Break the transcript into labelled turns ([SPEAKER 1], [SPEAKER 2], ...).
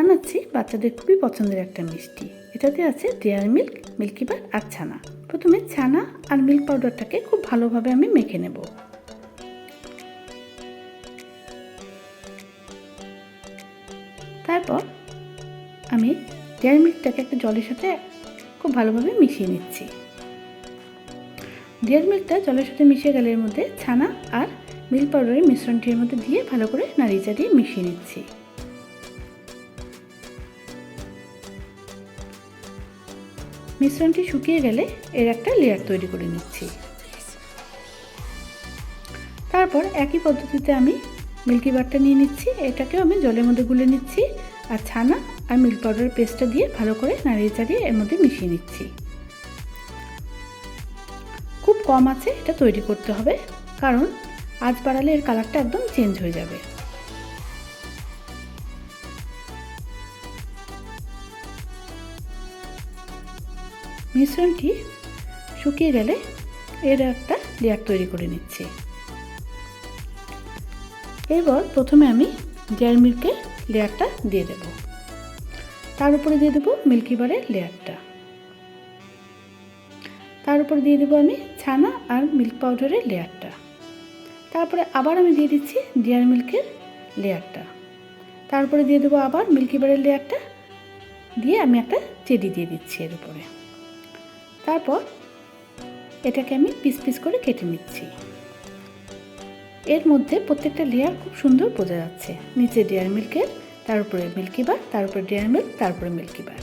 [SPEAKER 1] বানাচ্ছি বাচ্চাদের খুবই পছন্দের একটা মিষ্টি। এটাতে আছে ডেয়ারি মিল্ক, মিল্কিবার আর ছানা। প্রথমে ছানা আর মিল্ক পাউডারটাকে খুব ভালোভাবে আমি মেখে নেব। তারপর আমি ডেয়ারি মিল্কটাকে একটা জলের সাথে খুব ভালোভাবে মিশিয়ে নিচ্ছি। ডেয়ারি মিল্কটা জলের সাথে মিশিয়ে গেলে এর মধ্যে ছানা আর মিল্ক পাউডারের মিশ্রণটির মধ্যে দিয়ে ভালো করে নাড়িয়ে চাড়িয়ে মিশিয়ে নিচ্ছি। মিশ্রণটি শুকিয়ে গেলে এর একটা লেয়ার তৈরি করে নিচ্ছি। তারপর একই পদ্ধতিতে আমি মিল্কিবারটা নিয়ে নিচ্ছি, এটাকেও আমি জলের মধ্যে গুলে নিচ্ছি আর ছানা আর মিল্ক পাউডারের পেস্টটা দিয়ে ভালো করে নাড়িয়ে চাড়িয়ে এর মধ্যে মিশিয়ে নিচ্ছি। খুব কম আছে এটা তৈরি করতে হবে, কারণ আঁচ বাড়ালে এর কালারটা একদম চেঞ্জ হয়ে যাবে। মিশ্রণটি শুকিয়ে গেলে এর একটা লেয়ার তৈরি করে নিচ্ছি। এরপর প্রথমে আমি ডেয়ারি মিল্কের লেয়ারটা দিয়ে দেব, তার উপরে দিয়ে দেবো মিল্কিবারের লেয়ারটা, তার উপরে দিয়ে দেবো আমি ছানা আর মিল্ক পাউডারের লেয়ারটা, তারপরে আবার আমি দিয়ে দিচ্ছি ডেয়ারি মিল্কের লেয়ারটা, তারপরে দিয়ে দেবো আবার মিল্কিবারের লেয়ারটা দিয়ে আমি একটা চেরি দিয়ে দিচ্ছি এর উপরে। তারপর এটাকে আমি পিস পিস করে কেটে নিচ্ছি। এর মধ্যে প্রত্যেকটা লেয়ার খুব সুন্দর বোঝা যাচ্ছে, নিচে ডেয়ারি মিল্কের, তার উপরে মিল্কিবার, তার উপরে ডেয়ারি মিল্ক, তার উপরে মিল্কিবার।